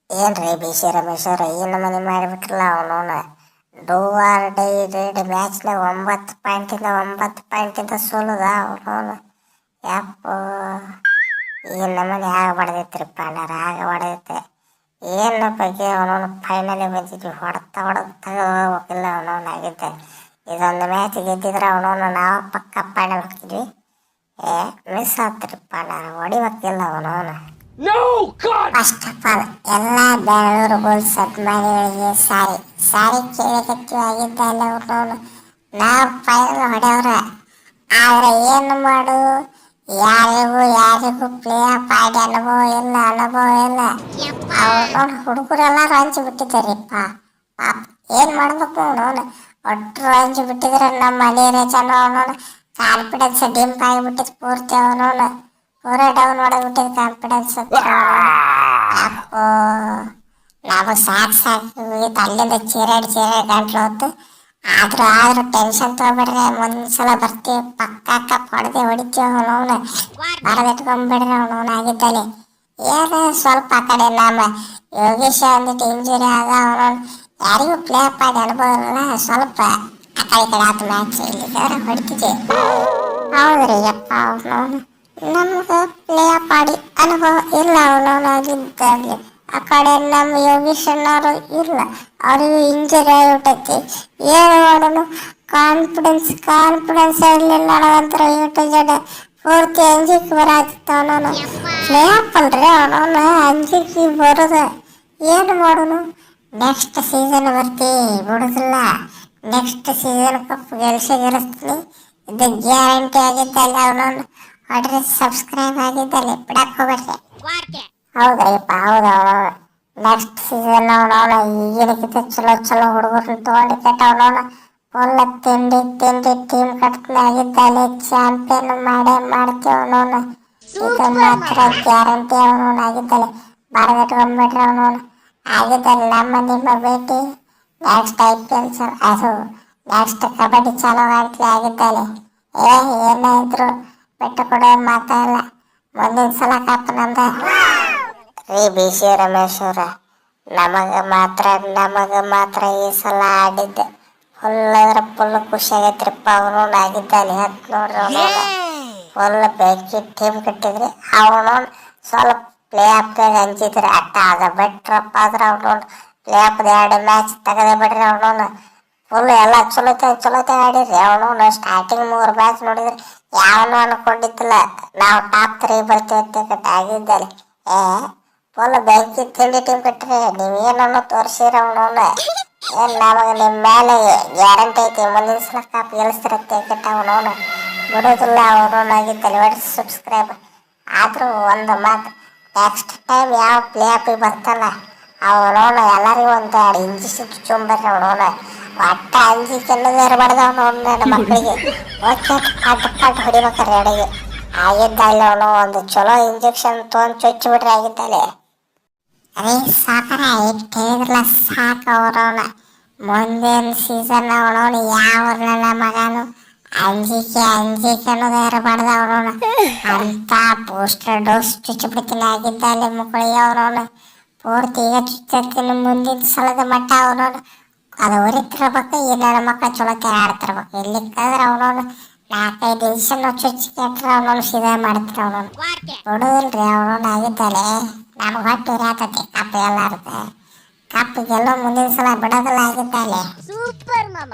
ಏನ್ರಿ ಬಿಸಿ ರಮೇಶ್ವರ ಏನು ಮನೆ ಮಾಡಿಬಿಟ್ರಲ್ಲ ಅವನವನ ಡೂ ಆರ್ ಡೈ ರೇಡ್ ಮ್ಯಾಚ್ನ 9 ಪಾಯಿಂಟಿಂದ ಸೋಲುದ ಅವನವನು ಯಪ್ಪ ಏನು ನಮ್ಮನೆ ಆಗ ಹೊಡೆದೈತ್ರಿಪ್ಪ ಅಣ್ಣಾರ ಆಗ ಹೊಡೆದೈತೆ ಏನು ಬಗ್ಗೆ ಅವನವನು ಫೈನಲಿ ಬಂದಿದ್ವಿ ಹೊಡೆದ ತಗೋಬೇಕಿಲ್ಲ ಅವನವನು ಆಗಿದ್ದೆ ಇದೊಂದು ಮ್ಯಾಚ್ ಗೆದ್ದಿದ್ರೆ ಅವನವನು ನಾವು ಪಕ್ಕ ಫೈನಲ್ ಹೋಗ್ತಿದ್ವಿ ಮಿಸ್ ಆಗ್ತಿರಿಪ್ಪ ಅಣ್ಣಾರ ಹೊಡಿಬೇಕಿಲ್ಲ ಅವನವನು ಫಸ್ಟ್ ಆಫ್ ಆಲ್ ಎಲ್ಲ ಬೆಂಗಳೂರು ಬುಲ್ಸ್ ಅಭಿಮಾನಿಗಳಿಗೆ ಸಾರಿ ಕೇಳಕತ್ತೀವಿ ಆಗಿದ್ದ ಅಲ್ಲ ಅವ್ರನ್ನವನು ನಾವು ಫೈನಲ್ ಹೊಡೆಯವ್ರ ಆದ್ರೆ ಏನು ಮಾಡು ಯಾರಿಗೂ ಪ್ಲೇ ಆಫ್ ಆಡಿ ಅನುಭವ ಇಲ್ಲ ಅವ್ರು ಹುಡುಗರೆಲ್ಲರೂ ಹಂಚಿ ಬಿಟ್ಟಿದ್ದಾರಿಪ್ಪ ಪಾಪ ಏನು ಮಾಡ್ಬೇಕು ಅವನವನು ಒಟ್ಟರು ಹಂಚಿ ಬಿಟ್ಟಿದ್ರೆ ನಮ್ಮ ಮನೆಯವರೇ ಜನ ಅವನವನು ಕಾನ್ಫಿಡೆನ್ಸ್ ಡಿಂಪ್ ಆಗಿಬಿಟ್ಟಿದ್ದು ಪೂರ್ತಿ ಅವನವನು ಪೂರ ಡೌನ್ ಮಾಡಿಬಿಟ್ಟಿದ್ದು ಕಾನ್ಫಿಡೆನ್ಸ್ ಅಪ್ಪೋ ನಾವು ಸಾಕು ಅಲ್ಲಿಂದ ಚೀರಾಡಿ ಗಂಟ್ಲು ಹೊತ್ತು ಆದ್ರೂ ಟೆನ್ಷನ್ ತಗೋಬೇಡ್ರಿ ಮುಂದ್ಸಲ ಬರ್ತೀವಿ ಪಕ್ಕ ಹೊಡೆದೇ ಹೊಡಿತೀವಿ ಅವನವನು ಬರದಿಟ್ಕೊಂಡ್ಬಿಡ್ರಿ ಅವನವನು ಆಗಿದ್ದಾನೆ ಏನು ಸ್ವಲ್ಪ ಆ ಕಡೆ ನಮ್ಮ ಯೋಗೇಶ ಅಂದಿಟ್ಟು ಇಂಜುರಿ ಆಗ ಅವನವನು ಯಾರಿಗೂ ಪ್ಲೇ ಅಪ್ ಆಗಿ ಅನುಭವ ಇಲ್ಲ ಸ್ವಲ್ಪ ಆ ಕಡೆ ಆತು ಮ್ಯಾಚ್ ಇಲ್ಲಿದ್ದಾರೆ ಹೊಡಿತಿದ್ದೆ ಹೌದ್ರಿ ಯಪ್ಪ ಅವನವನು ನಮ್ಗೆ ಪ್ಲೇ ಅಪ್ ಆಡಿ ಅನುಭವ ಇಲ್ಲ ಅವನವನು ಆಗಿದ್ದಾಗಲಿ ಆ ಕಡೆ ನಮ್ಮ ಯೋಗೀಶನ್ನವರು ಇಲ್ಲ ಅವರಿಗೂ ಇಂಜುರಿ ಆಗಿಬಿಟ್ಟೈತಿ ಏನು ಮಾಡೋನು ಕಾನ್ಫಿಡೆನ್ಸ್ ಇರಲಿಲ್ಲ ಅನ್ನೋದಂತರ ಏಟು ಜನ ಪೂರ್ತಿ ಅಂಜಿಕೆ ಬರಾತಿತ್ತು ಅವನವನು ಪ್ಲೇ ಅಪ್ ಅಲ್ರಿ ಅವನವನು ಅಂಜಿಕೆ ಬರೋದು ಏನು ಮಾಡೋನು ನೆಕ್ಸ್ಟ್ ಸೀಸನ್ ಬರ್ತೀವಿ ಬಿಡೋದಿಲ್ಲ ನೆಕ್ಸ್ಟ್ ಸೀಸನ್ ಕಪ್ ಗೆಲ್ಲಿಸ್ತೀನಿ ಇದು ಗ್ಯಾರಂಟಿ ಆಗಿದ್ದಲ್ಲ ಅವನವನು ಹೊಡ್ರಿ ಸಬ್ಸ್ಕ್ರೈಬ್ ಆಗಿದ್ದಲ್ಲಿ ಬಿಡಕ್ಕೆ ಹೋಗ್ಬೇಡ್ರಿ ಹೌದಪ್ಪ ಹೌದು ನೆಕ್ಸ್ಟ್ ಸೀಸನ್ ಅವನವನ ಈಗಿನಕ್ಕಿಂತ ಚಲೋ ಹುಡುಗರನ್ನ ತೊಗೊಂಡು ಕೆಟ್ಟ ಅವನವನ ಫುಲ್ ತಿಂಡಿ ಟೀಮ್ ಕಟ್ನಾಗಿದ್ದಾನೆ ಚಾಂಪಿಯನ್ ಮಾಡ್ತೀವಿ ಅವನವನು ಇದು ಮಾತ್ರ ಗ್ಯಾರಂಟಿ ಅವನವನು ಆಗಿದ್ದಾನೆ ಬರದಿಟ್ಕೊಂಡ್ಬಿಟ್ರೆ ಅವನವನು ಆಗಿದ್ದಾನೆ ನಿಮ್ಮ ಭೇಟಿ ನೆಕ್ಸ್ಟ್ IPL ಅದು ನೆಕ್ಸ್ಟ್ ಕಬಡ್ಡಿ ಚಾಲೂ ಆಗ್ಲಿ ಆಗಿದ್ದಾನೆ ಏನಾದ್ರು ಬಿಟ್ಟು ಕೊಡೋ ಮಾತಾಡಲ್ಲ ಮುಂದಿನ ಸಲ ಕಪ್ ನಮ್ದ ರೀ ಬಿಸಿ ರಮೇಶ್ವರ ನಮಗೆ ಮಾತ್ರ ಈ ಸಲ ಆಡಿದ್ದೆ ಫುಲ್ ಖುಷಿ ಆಗೈತ್ರಿಪ್ಪ ಅವನು ಆಗಿದ್ದಾನೆ ಅಂತ ನೋಡ್ರಿ ಅವನು ಫುಲ್ ಬೆಂಕಿ ಟೀಮ್ ಕಟ್ಟಿದ್ರಿ ಅವನು ಸ್ವಲ್ಪ ಪ್ಲೇ ಆಫ್ದಾಗ ಹಂಚಿದ್ರಿ ಅಟ್ಟ ಅದ ಬಿಟ್ರಪ್ಪ ಆದ್ರೆ ಅವನು ಪ್ಲೇ ಆಫ್ದ 2 ಮ್ಯಾಚ್ ತೆಗದೆ ಬಿಡ್ರಿ ಅವನು ಫುಲ್ ಎಲ್ಲ ಚಲೋತೆ ಆಡಿರಿ ಅವನು ಸ್ಟಾರ್ಟಿಂಗ್ 3 ಮ್ಯಾಚ್ ನೋಡಿದ್ರಿ ಯಾವನು ಅನ್ಕೊಂಡಿದ್ದಿಲ್ಲ ನಾವು ಟಾಪ್ 3 ಬರ್ತೀವಿ ಅಂತ ಆಗಿದ್ದಾರೆ ಫುಲ್ ಬೆಂಕಿ ತಿಂಡಿ ಟೀಮ್ ಕಟ್ರಿ ನೀವೇನನ್ನು ತೋರಿಸಿರ ಅವನವನ್ನ ಏನು ನಮಗೆ ನಿಮ್ಮ ಮೇಲೆ ಗ್ಯಾರಂಟಿ ಐತಿ ಮುಂದಿನ ಸಲ ಕಪ್ ಗೆಲ್ಲಿಸ್ತಿರತ್ತೆ ಕೆಟ್ಟ ಅವನವನು ಬಿಡೋದಿಲ್ಲ ಅವನಾಗಿದ್ದಲ್ಲಿ ಒಟ್ಟು ಸಬ್ಸ್ಕ್ರೈಬ್ ಆದರೂ ಒಂದು ಮಾತು ನೆಕ್ಸ್ಟ್ ಟೈಮ್ ಯಾವ ಪ್ಲೇ ಆಫಿಗೆ ಬರ್ತಲ್ಲ ಅವನವನು ಎಲ್ಲರಿಗೂ ಒಂದು ಇಂಜೆಕ್ಷನ್ ಚುಚ್ಚುಂಬರ್ರಿ ಅವನವನ ಒಟ್ಟ ಅಂಜಿಕೆ ಅನ್ನೋದು ಇರಬಾರ್ದು ಅವನವನ್ನ ನನ್ನ ಮಕ್ಕಳಿಗೆ ಓಕೆ ಪಟ್ ಹೊಡಿಬೇಕಾರೆ ಎಡೆಗೆ ಆಗಿದ್ದಲ್ಲ ಅವನು ಒಂದು ಚಲೋ ಇಂಜೆಕ್ಷನ್ ತೊಗೊಂಡು ಚುಚ್ಚಿಬಿಟ್ರೆ ಆಗಿದ್ದಲೆ ಅದೇ ಸಾಕರ ಹೇಳಿದ್ರಲ್ಲ ಸಾಕು ಅವನವನ ಮುಂದಿನ ಸೀಸನ್ ಅವನವನು ಯಾವ ನನ್ನ ಮಗನು ಅಂಜಿಕೆ ಅನ್ನೋದು ಇರಬಾರ್ದು ಅವನವನು ಅಂತ ಬೂಸ್ಟರ್ ಡೋಸ್ ಚುಚ್ಚಿಬಿಡ್ತೀನಿ ಆಗಿದ್ದಲೆ ಮಕ್ಕಳಿಗೆ ಅವನವನು ಪೂರ್ತಿ ಈಗ ಚುಚ್ಚಿರ್ತೀನಿ ಮುಂದಿನ ಸಲದ ಮಟ್ಟ ಅವನವನು ಅದು ಹೊರಿತಿರ್ಬೇಕು ಈ ನನ್ನ ಮಕ್ಕಳು ಚಲೋತೆ ಆಡ್ತಿರ್ಬೇಕು ಇಲ್ಲಿ ಕದ್ರೆ ಅವನವನು 4-5 ಡಿವಿಷನ್ ಚುಚ್ಚಿ ಕೆಟ್ಟರೆ ಅವನವನು ಸೀದಾ ಮಾಡ್ತಾರೆ ಅವನವನು ಬಿಡೋದಿಲ್ರಿ ಅವನವನು ಆಗಿದ್ದಾನೆ ನಮ್ಗೆ ಹೊಟ್ಟೆ ಉರಿಯಾತತಿ ಕಪ್ ಎಲ್ಲಾರ್ದು ಕಪ್ ಗೆಲ್ಲೋ ಮುಂದಿನ ಸಲ ಬಿಡೋದಿಲ್ಲ ಆಗಿದ್ದಾನೆ ಸೂಪರ್ ಮಾಮ